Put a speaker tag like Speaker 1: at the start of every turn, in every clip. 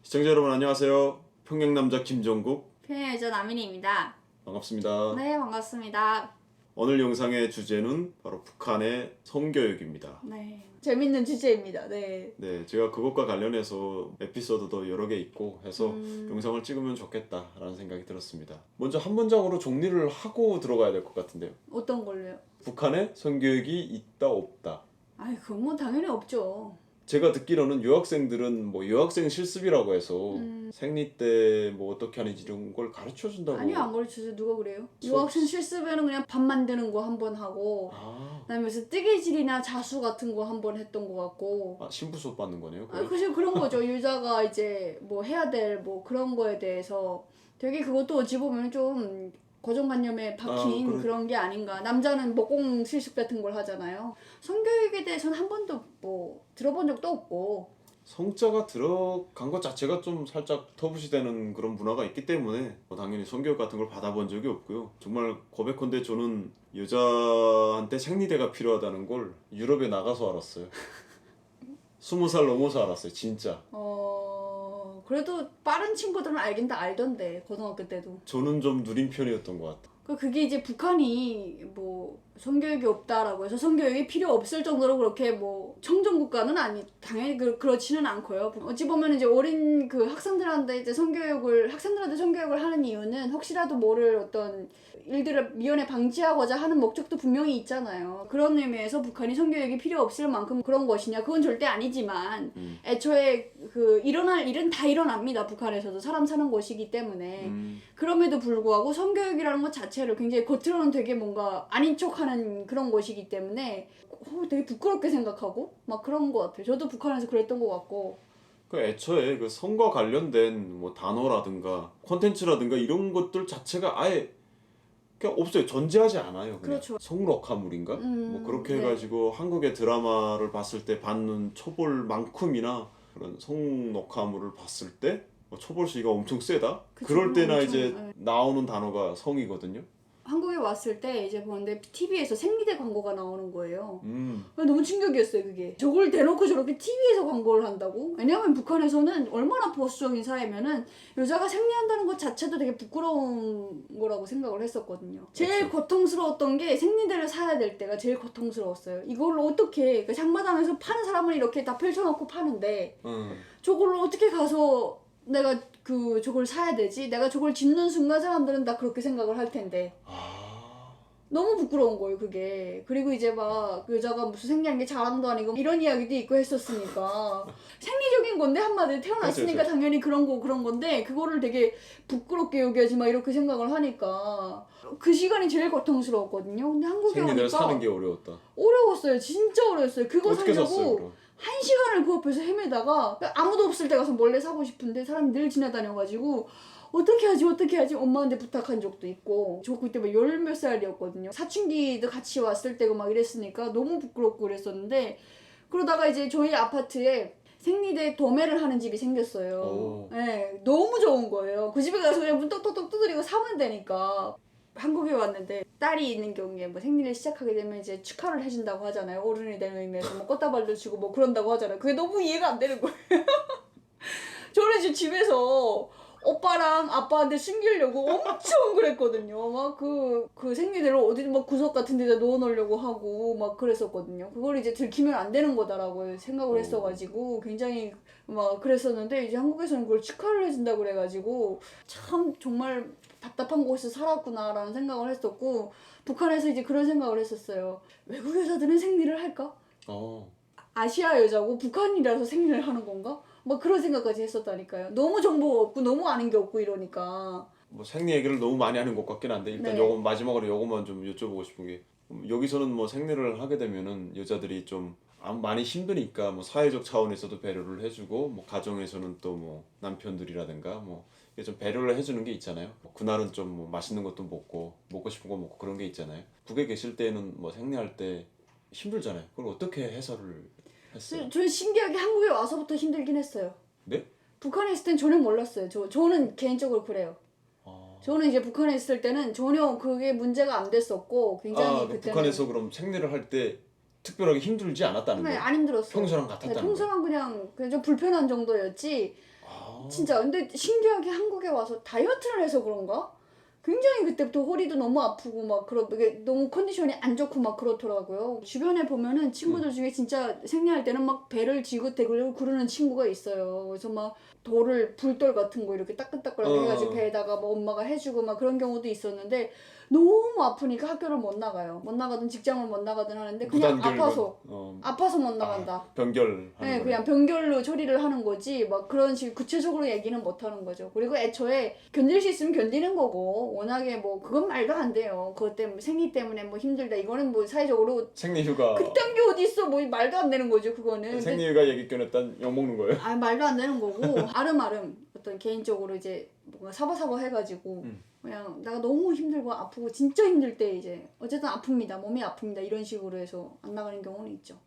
Speaker 1: 시청자 여러분 안녕하세요. 평양남자 김종국
Speaker 2: 평양여자 남인희입니다.
Speaker 1: 반갑습니다.
Speaker 2: 네, 반갑습니다.
Speaker 1: 오늘 영상의 주제는 바로 북한의 성교육입니다.
Speaker 2: 네, 재밌는 주제입니다. 네.
Speaker 1: 네, 제가 그것과 관련해서 에피소드도 여러 개 있고 해서 영상을 찍으면 좋겠다라는 생각이 들었습니다. 먼저 한 문장으로 정리를 하고 들어가야 될 것 같은데요.
Speaker 2: 어떤 걸로요?
Speaker 1: 북한의 성교육이 있다 없다.
Speaker 2: 아이, 그건 뭐 당연히 없죠.
Speaker 1: 제가 듣기로는 유학생들은 뭐 유학생 실습이라고 해서 생리 때 뭐 어떻게 하는지 이런 걸 가르쳐 준다고.
Speaker 2: 아니요, 안 가르쳐줘. 누가 그래요?
Speaker 1: 수업-
Speaker 2: 유학생 실습에는 그냥 밥 만드는 거 한 번 하고, 그다음에 무슨 뜨개질이나 자수 같은 거 한 번 했던 것 같고.
Speaker 1: 신부 수업 받는 거네요.
Speaker 2: 아, 그죠, 그런 거죠. 여자가 이제 뭐 해야 될 뭐 그런 거에 대해서 되게 그것도 어찌 보면 좀 고정관념에 박힌
Speaker 1: 그래.
Speaker 2: 그런 게 아닌가. 남자는 목공 실습 같은 걸 하잖아요. 성교육에 대해서는 한 번도 뭐 들어본 적도 없고.
Speaker 1: 성자가 들어간 것 자체가 좀 살짝 터부시되는 그런 문화가 있기 때문에 당연히 성교육 같은 걸 받아본 적이 없고요. 정말 고백컨대 저는 여자한테 생리대가 필요하다는 걸 유럽에 나가서 알았어요. 20살 넘어서 알았어요, 진짜.
Speaker 2: 그래도 빠른 친구들은 알긴 다 알던데, 고등학교 때도.
Speaker 1: 저는 좀 느린 편이었던 것 같아요.
Speaker 2: 그게 이제 북한이 뭐 성교육이 없다라고 해서 성교육이 필요 없을 정도로 그렇게 뭐 청정국가는 당연히 그렇지는 않고요. 어찌 보면 이제 어린 그 학생들한테 성교육을 하는 이유는 혹시라도 모를 어떤 일들을 미연에 방지하고자 하는 목적도 분명히 있잖아요. 그런 의미에서 북한이 성교육이 필요 없을 만큼 그런 것이냐? 그건 절대 아니지만 애초에 그 일어날 일은 다 일어납니다. 북한에서도 사람 사는 곳이기 때문에. 그럼에도 불구하고 성교육이라는 것 자체를 굉장히 겉으로는 되게 뭔가 아닌 척하는 그런 것이기 때문에 되게 부끄럽게 생각하고 막 그런 것 같아요. 저도 북한에서 그랬던 것 같고.
Speaker 1: 그 애초에 그 성과 관련된 뭐 단어라든가 콘텐츠라든가 이런 것들 자체가 아예 그냥 없어요. 존재하지 않아요. 그냥.
Speaker 2: 그렇죠.
Speaker 1: 성록화물인가? 뭐 그렇게
Speaker 2: 네.
Speaker 1: 해가지고 한국의 드라마를 봤을 때 받는 초벌만큼이나 그런 성녹화물을 봤을 때 초벌 수위가 엄청 세다?
Speaker 2: 그쵸,
Speaker 1: 그럴 때나
Speaker 2: 엄청,
Speaker 1: 이제
Speaker 2: 네.
Speaker 1: 나오는 단어가 성이거든요.
Speaker 2: 한국에 왔을 때 이제 보는데 TV에서 생리대 광고가 나오는 거예요.
Speaker 1: 음.
Speaker 2: 너무 충격이었어요, 그게. 저걸 대놓고 저렇게 TV에서 광고를 한다고? 왜냐면 북한에서는 얼마나 보수적인 사회면은 여자가 생리한다는 것 자체도 되게 부끄러운 거라고 생각을 했었거든요. 제일
Speaker 1: 그렇죠.
Speaker 2: 고통스러웠던 게 생리대를 사야 될 때가 제일 고통스러웠어요. 이걸로 어떻게, 그 장마당에서 파는 사람을 이렇게 다 펼쳐놓고 파는데, 저걸로 어떻게 가서 내가 저걸 사야 되지? 내가 저걸 짚는 순간 사람들은 다 그렇게 생각을 할 텐데. 너무 부끄러운 거예요, 그게. 그리고 이제 막 그 여자가 무슨 생리하는 게 자랑도 아니고 이런 이야기도 있고 했었으니까 생리적인 건데 한마디로 태어났으니까
Speaker 1: 그렇죠.
Speaker 2: 당연히 그런 건데 그거를 되게 부끄럽게 여겨야지 막 이렇게 생각을 하니까 그 시간이 제일 고통스러웠거든요. 근데 한국에
Speaker 1: 생리대를
Speaker 2: 오니까
Speaker 1: 사는 게 어려웠다.
Speaker 2: 어려웠어요. 진짜 어려웠어요. 그거
Speaker 1: 어떻게 샀어요,
Speaker 2: 사려고
Speaker 1: 그럼?
Speaker 2: 1시간을 그 앞에서 헤매다가 아무도 없을 때 가서 몰래 사고 싶은데 사람이 늘 지나다녀가지고 어떻게 하지 엄마한테 부탁한 적도 있고. 저 그때 막 10몇 살이었거든요. 사춘기도 같이 왔을 때고 막 이랬으니까 너무 부끄럽고 그랬었는데, 그러다가 이제 저희 아파트에 생리대 도매를 하는 집이 생겼어요. 네, 너무 좋은 거예요. 그 집에 가서 그냥 문 똑똑똑 두드리고 사면 되니까. 한국에 왔는데 딸이 있는 경우에 뭐 생리를 시작하게 되면 이제 축하를 해준다고 하잖아요. 어른이 되는 의미에서 뭐 꽃다발도 주고 뭐 그런다고 하잖아요. 그게 너무 이해가 안 되는 거예요. 저는 지금 집에서 오빠랑 아빠한테 숨기려고 엄청 그랬거든요. 막 그 생리대를 어디 막 구석 같은 데다 넣어놓으려고 하고 막 그랬었거든요. 그걸 이제 들키면 안 되는 거다라고 생각을 했어가지고 굉장히 막 그랬었는데, 이제 한국에서는 그걸 축하를 해준다고 그래가지고 참 정말 답답한 곳에서 살았구나라는 생각을 했었고, 북한에서 이제 그런 생각을 했었어요. 외국 여자들은 생리를 할까? 아시아 여자고 북한이라서 생리를 하는 건가? 막 그런 생각까지 했었다니까요. 너무 정보가 없고 너무 아는 게 없고 이러니까.
Speaker 1: 뭐 생리 얘기를 너무 많이 하는 것 같긴 한데 일단
Speaker 2: 네.
Speaker 1: 요거 마지막으로 요거만 좀 여쭤보고 싶은 게, 여기서는 뭐 생리를 하게 되면은 여자들이 좀 많이 힘드니까 뭐 사회적 차원에서도 배려를 해주고, 뭐 가정에서는 또 뭐 남편들이라든가 뭐 이게 좀 배려를 해주는 게 있잖아요. 그날은 좀 뭐 맛있는 것도 먹고 싶은 거 먹고 그런 게 있잖아요. 북에 계실 때는 뭐 생리할 때 힘들잖아요. 그걸 어떻게 해소를 했어요?
Speaker 2: 저는 신기하게 한국에 와서부터 힘들긴 했어요.
Speaker 1: 네?
Speaker 2: 북한에 있을 땐 전혀 몰랐어요. 저는 개인적으로 그래요. 저는 이제 북한에 있을 때는 전혀 그게 문제가 안 됐었고, 굉장히 그때는.
Speaker 1: 북한에서 그럼 생리를 할 때 특별하게 힘들지 않았다는
Speaker 2: 네,
Speaker 1: 거예요?
Speaker 2: 안 힘들었어요.
Speaker 1: 평소랑 같았다는
Speaker 2: 네, 평소랑 그냥 좀 불편한 정도였지. 진짜. 근데 신기하게 한국에 와서 다이어트를 해서 그런가? 굉장히 그때부터 허리도 너무 아프고 막 이게 너무 컨디션이 안 좋고 막 그렇더라고요. 주변에 보면은 친구들 중에 진짜 생리할 때는 막 배를 지긋대고 구르는 친구가 있어요. 그래서 막 돌을 불돌 같은 거 이렇게 따끈따끈하게 해가지고 배에다가 뭐 엄마가 해주고 막 그런 경우도 있었는데 너무 아프니까 학교를 못 나가요. 못 나가든 직장을 못 나가든 하는데 그냥 아파서 아파서 못 나간다.
Speaker 1: 변결.
Speaker 2: 네, 그냥 변결로 처리를 하는 거지 막 그런 식 구체적으로 얘기는 못 하는 거죠. 그리고 애초에 견딜 수 있으면 견디는 거고 워낙에 뭐 그건 말도 안 돼요. 그것 때문에 생리 때문에 뭐 힘들다 이거는 뭐 사회적으로
Speaker 1: 생리휴가.
Speaker 2: 그딴 게 어디 있어? 뭐 말도 안 되는 거죠 그거는.
Speaker 1: 생리휴가 얘기 꺼냈단 욕 먹는 거예요?
Speaker 2: 아 말도 안 되는 거고 아름아름 어떤 개인적으로 이제 뭔가 사바사바 해가지고 그냥 내가 너무 힘들고 아프고 진짜 힘들 때 이제 어쨌든 아픕니다 몸이 아픕니다 이런 식으로 해서 안 나가는 경우는 있죠.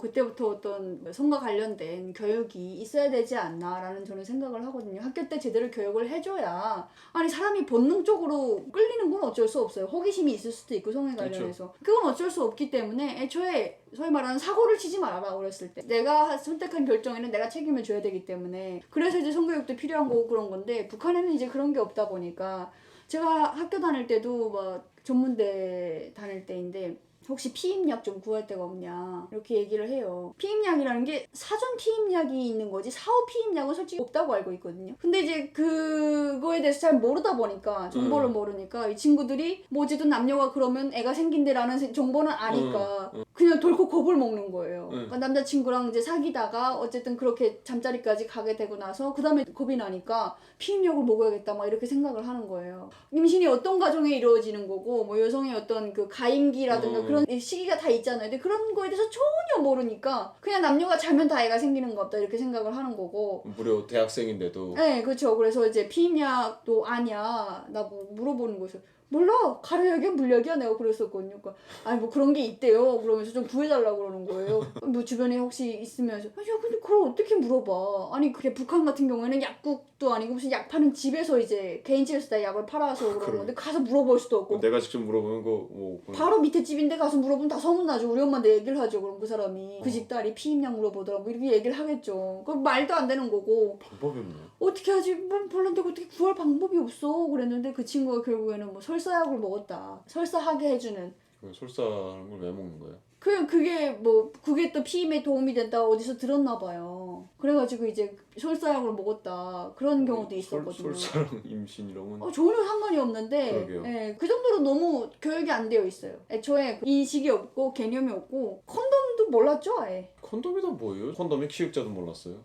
Speaker 2: 그때부터 어떤 성과 관련된 교육이 있어야 되지 않나라는 저는 생각을 하거든요. 학교 때 제대로 교육을 해줘야 아니 사람이 본능적으로 끌리는 건 어쩔 수 없어요. 호기심이 있을 수도 있고 성에 관련해서 그건 어쩔 수 없기 때문에 애초에 소위 말하는 사고를 치지 말아라 어렸을 때 내가 선택한 결정에는 내가 책임을 져야 되기 때문에 그래서 이제 성교육도 필요한 거고 그런 건데 북한에는 이제 그런 게 없다 보니까 제가 학교 다닐 때도 막 전문대 다닐 때인데 혹시 피임약 좀 구할 데가 없냐 이렇게 얘기를 해요. 피임약이라는 게 사전 피임약이 있는 거지 사후 피임약은 솔직히 없다고 알고 있거든요. 근데 이제 그거에 대해서 잘 모르다 보니까 정보를 모르니까 이 친구들이 뭐 어쨌든 남녀가 그러면 애가 생긴대라는 정보는 아니까 그냥 덜컥 겁을 먹는 거예요. 그러니까 남자친구랑 이제 사귀다가 어쨌든 그렇게 잠자리까지 가게 되고 나서 그 다음에 겁이 나니까 피임약을 먹어야겠다 막 이렇게 생각을 하는 거예요. 임신이 어떤 과정에 이루어지는 거고 뭐 여성의 어떤 그 가임기라든가 그런 시기가 다 있잖아요. 근데 그런 거에 대해서 전혀 모르니까 그냥 남녀가 자면 다 애가 생기는 거 없다 이렇게 생각을 하는 거고.
Speaker 1: 무려 대학생인데도.
Speaker 2: 네, 그렇죠. 그래서 이제 피임약도 아냐 나 뭐 물어보는 거죠. 몰라 가려약이야 물약이야 내가 그랬었거든요. 그러니까 아니 뭐 그런 게 있대요. 그러면서 좀 구해달라고 그러는 거예요. 뭐 주변에 혹시 있으면 야 근데 그걸 어떻게 물어봐. 아니 그게 북한 같은 경우에는 약국도 아니고 무슨 약 파는 집에서 이제 개인집에서 다 약을 팔아서 그러는 건데 가서 물어볼 수도 없고
Speaker 1: 내가 직접 물어보는 거 뭐
Speaker 2: 바로 밑에 집인데 가서 물어보면 다 소문나죠. 우리 엄마한테 얘기를 하죠. 그럼 그 사람이 그 집 딸이 피임약 물어보더라고 이렇게 얘기를 하겠죠. 그 말도 안 되는 거고
Speaker 1: 방법이 없네.
Speaker 2: 어떻게 하지? 뭐 별론데 어떻게 구할 방법이 없어. 그랬는데 그 친구가 결국에는 뭐 설사약을 먹었다. 설사하게 해주는.
Speaker 1: 설사하는 걸 왜 먹는 거예요?
Speaker 2: 그게 또 피임에 도움이 된다 어디서 들었나 봐요. 그래가지고 이제 설사약을 먹었다. 그런 경우도 있었거든요.
Speaker 1: 설사랑 임신 이런 건
Speaker 2: 전혀 상관이 없는데 예, 그 정도로 너무 교육이 안 되어 있어요. 애초에 인식이 없고 개념이 없고 콘돔도 몰랐죠 아예.
Speaker 1: 콘돔이다 뭐예요? 콘돔의 키육자도 몰랐어요.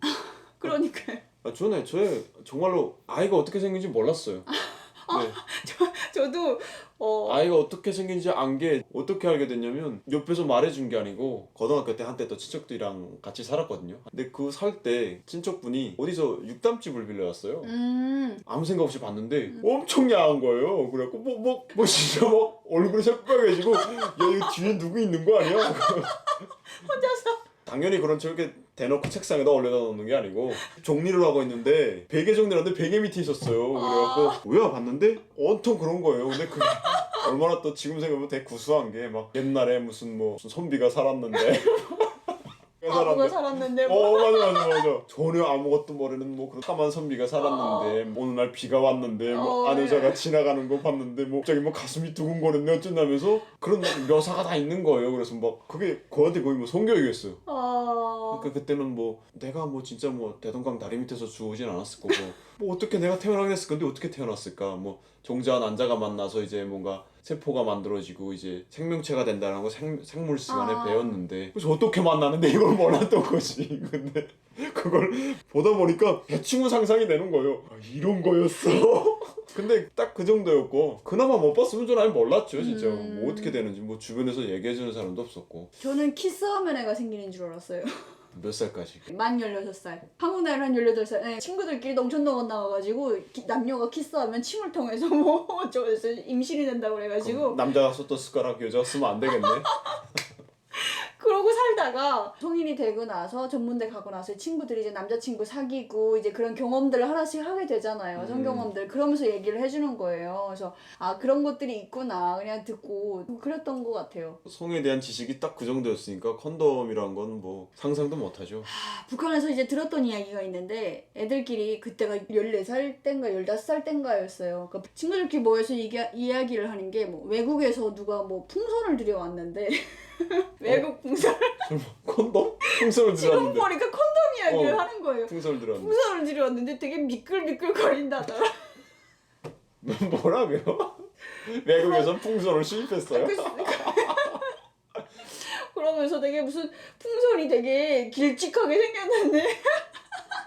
Speaker 2: 그러니까요.
Speaker 1: 저는 애초에 정말로 아이가 어떻게 생긴지 몰랐어요. 네.
Speaker 2: 저도
Speaker 1: 아이가 어떻게 생긴지 안 게 어떻게 알게 됐냐면 옆에서 말해준 게 아니고 고등학교 때 한때 또 친척들이랑 같이 살았거든요. 근데 그 살 때 친척분이 어디서 육담집을 빌려왔어요. 아무 생각 없이 봤는데 엄청 야한 거예요. 그래갖고 뭐 진짜 막 얼굴이 새빨개지고 야 이거 뒤에 누구 있는 거 아니야?
Speaker 2: 혼자서
Speaker 1: 당연히 그런 저렇게 대놓고 책상에다 올려다 놓는 게 아니고 정리를 하고 있는데 베개 정리를 하는데 베개 밑에 있었어요. 그래갖고 뭐야 봤는데 온통 그런 거예요. 근데 그게 얼마나 또 지금 생각해보면 되게 구수한 게 막 옛날에 무슨 선비가 살았는데
Speaker 2: 아무가 살았는데
Speaker 1: 맞아 전혀 아무것도 모르는 뭐 그런 까만 선비가 살았는데 어느 날 비가 왔는데 뭐 아내자가 지나가는 거 봤는데 뭐 갑자기 뭐 가슴이 두근거렸네 어쩐다면서 그런 묘사가 다 있는 거예요. 그래서 막 그게 그한테 거의 뭐 성교육이었어요. 그러니까 그때는 뭐 내가 뭐 진짜 뭐 대동강 다리 밑에서 죽어오진 않았을 거고 뭐 어떻게 내가 태어나게 됐을 건데 어떻게 태어났을까 뭐 종자와 난자가 만나서 이제 뭔가 세포가 만들어지고 이제 생명체가 된다는 거 생물 시간에 배웠는데 그래서 어떻게 만나는데 이걸 몰랐던 거지. 근데 그걸 보다 보니까 대충은 상상이 되는 거예요. 이런 거였어. 근데 딱 그 정도였고 그나마 못 봤으면 전 아예 몰랐죠 진짜. 뭐 어떻게 되는지 뭐 주변에서 얘기해주는 사람도 없었고.
Speaker 2: 저는 키스하면 애가 생기는 줄 알았어요.
Speaker 1: 몇 살까지?
Speaker 2: 만 16살. 한국 나이로 한 18살. 네, 친구들끼리 농촌동원 나가가지고 남녀가 키스하면 침을 통해서 뭐 저에서 임신이 된다고 그래가지고
Speaker 1: 남자가 썼던 숟가락 여자가 쓰면 안 되겠네.
Speaker 2: 그러고 살다가 성인이 되고 나서 전문대 가고 나서 친구들이 이제 남자친구 사귀고 이제 그런 경험들을 하나씩 하게 되잖아요. 성경험들. 그러면서 얘기를 해주는 거예요. 그래서 아 그런 것들이 있구나 그냥 듣고 그랬던 것 같아요.
Speaker 1: 성에 대한 지식이 딱 그 정도였으니까 컨돔이란 건 뭐 상상도 못하죠.
Speaker 2: 북한에서 이제 들었던 이야기가 있는데 애들끼리 그때가 14살 땐가 15살 땐가였어요. 그러니까 친구들끼리 모여서 이야기를 하는 게 뭐 외국에서 누가 뭐 풍선을 들여왔는데 외국 풍선
Speaker 1: 컨돔? 풍선을
Speaker 2: 지금
Speaker 1: 들었는데.
Speaker 2: 보니까 콘돔 이야기를
Speaker 1: 어.
Speaker 2: 하는 거예요.
Speaker 1: 풍선을 들었는데.
Speaker 2: 풍선을 들여왔는데 되게 미끌미끌 거린다더라.
Speaker 1: 뭐라고요? 외국에서 풍선을 수입했어요?
Speaker 2: 그러면서 되게 무슨 풍선이 되게 길쭉하게 생겼는데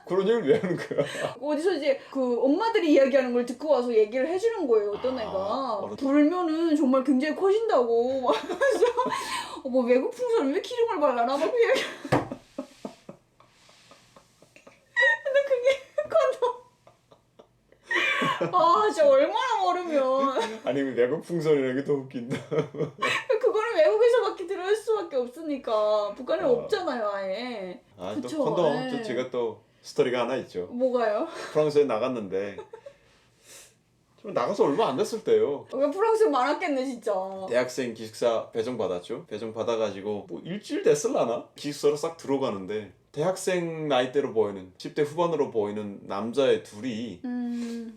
Speaker 1: 그런 얘기를 왜 하는 거야?
Speaker 2: 어디서 이제 그 엄마들이 이야기하는 걸 듣고 와서 얘기를 해주는 거예요. 어떤
Speaker 1: 아,
Speaker 2: 애가 불면은 정말 굉장히 커진다고 막 하면서 뭐 외국 풍선을 왜 기름을 발라나 막 그 얘기. 근데 그게 컨돔. 아 진짜 얼마나 모르면
Speaker 1: 아니 외국 풍선이라는 게 더 웃긴다.
Speaker 2: 그거는 외국에서밖에 들을 수밖에 없으니까 북한에
Speaker 1: 아.
Speaker 2: 없잖아요 아예.
Speaker 1: 아 또
Speaker 2: 그쵸,
Speaker 1: 컨돔
Speaker 2: 네.
Speaker 1: 또 제가 또 스토리가 하나 있죠.
Speaker 2: 뭐가요?
Speaker 1: 프랑스에 나갔는데 좀 나가서 얼마 안 됐을 때요.
Speaker 2: 왜 프랑스 많았겠네 진짜.
Speaker 1: 대학생 기숙사 배정 받았죠. 배정 받아가지고 뭐 일주일 됐을라나? 기숙사로 싹 들어가는데 대학생 나이대로 보이는 10대 후반으로 보이는 남자애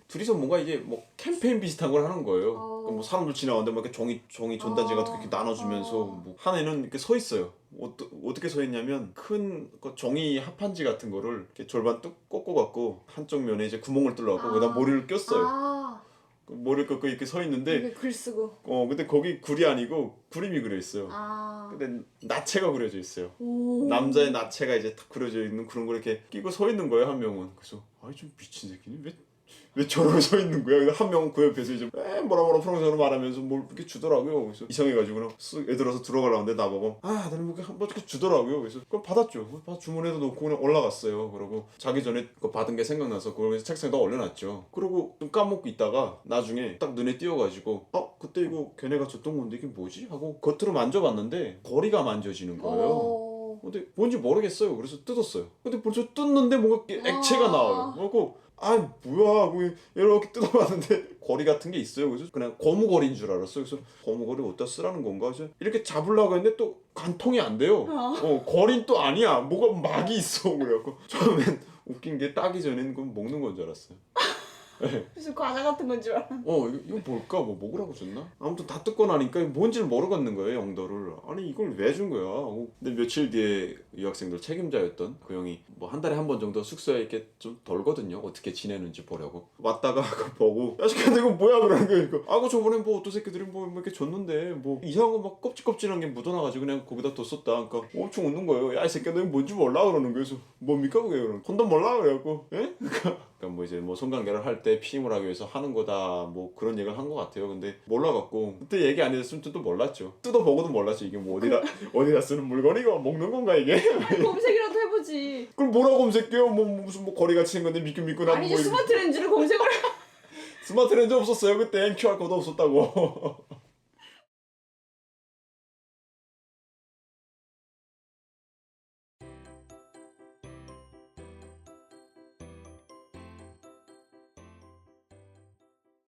Speaker 1: 둘이서 뭔가 이게 뭐 캠페인 비슷한 걸 하는 거예요. 그러니까 뭐 사람들 지나가는데 막 이렇게 종이 전단지 같은 거 이렇게 나눠주면서 뭐 하나는 이렇게 서 있어요. 어떻게 서 있냐면 큰 그 종이 합판지 같은 거를 이렇게 절반 뚝 꺾어갖고 한쪽 면에 이제 구멍을 뚫어갖고 거기다 머리를 꼈어요.
Speaker 2: 아
Speaker 1: 머리를 꺾고 이렇게 서 있는데
Speaker 2: 이게 글 쓰고.
Speaker 1: 근데 거기 글이 아니고 그림이 그려 있어요.
Speaker 2: 아.
Speaker 1: 근데 나체가 그려져 있어요.
Speaker 2: 오.
Speaker 1: 남자의 나체가 이제 탁 그려져 있는 그런 걸 이렇게 끼고 서 있는 거예요 한 명은. 그래서 아이 좀 미친 새끼니 왜 저러고 서 있는 거야? 근데 한 명은 그 옆에서 이제 뭐라 프랑스어로 말하면서 뭘 이렇게 주더라고요. 그래서 이상해가지고 그냥 쓱 애들어서 들어가려는데 나보고 나는 뭐 이렇게 주더라고요. 그래서 그럼 받았죠. 주문해도 놓고 그냥 올라갔어요. 그러고 자기 전에 그거 받은 게 생각나서 그걸 책상에다 올려놨죠. 그러고 좀 까먹고 있다가 나중에 딱 눈에 띄어가지고 그때 이거 걔네가 줬던 건데 이게 뭐지? 하고 겉으로 만져봤는데 거리가 만져지는 거예요. 근데 뭔지 모르겠어요. 그래서 뜯었어요. 근데 벌써 뜯는데 뭔가 액체가 나와요. 그래갖고 뭐야 하고 이렇게 뜯어봤는데 거리 같은 게 있어요. 그래서 그냥 고무거리인 줄 알았어요. 그래서 고무거리 어디다 쓰라는 건가? 그래서 이렇게 잡으려고 했는데 또 관통이 안 돼요. 거리는 또 아니야. 뭐가 막이 있어. 그래갖고 처음엔 웃긴 게 따기 전에는 그건 먹는 건 줄 알았어요. 네.
Speaker 2: 무슨 과자 같은 건 줄 알아.
Speaker 1: 이거 뭘까? 뭐 먹으라고 줬나? 아무튼 다 뜯고 나니까 뭔지를 모르겠는 거예요, 영도를. 아니 이걸 왜 준 거야? 근데 며칠 뒤에 유학생들 책임자였던 그 형이 뭐 한 달에 한 번 정도 숙소에 이렇게 좀 돌거든요. 어떻게 지내는지 보려고. 왔다가 그거 보고 야 새끼야 이거 뭐야 그러는 거예요. 그거 저번에 뭐 어떤 새끼들이 뭐 이렇게 줬는데 뭐 이상한 거 막 껍질껍질한 게 묻어나가지고 그냥 거기다 뒀었다. 그러니까 엄청 웃는 거예요. 야 이 새끼야 너 이거 뭔지 몰라 그러는 거예요. 그래서 뭡니까 그게? 그러는 콘돔 몰라 그래갖고 예? 그러니까 뭐 이제 뭐 성관계를 할 때 피임을 하기 위해서 하는 거다 뭐 그런 얘기를 한 것 같아요. 근데 몰라갖고 그때 얘기 안 해줬으면 또 몰랐죠. 뜯어보고도 몰랐죠. 이게 뭐 어디다 쓰는 물건이고 먹는 건가 이게?
Speaker 2: 검색이라도 해보지.
Speaker 1: 그럼 뭐라고 검색해요? 뭐 무슨 뭐 거리 같이 생겼는데 미끈미끈한
Speaker 2: 아니지
Speaker 1: 뭐
Speaker 2: 스마트 렌즈를 검색을.
Speaker 1: 스마트 렌즈 없었어요 그때. QR 코드 없었다고.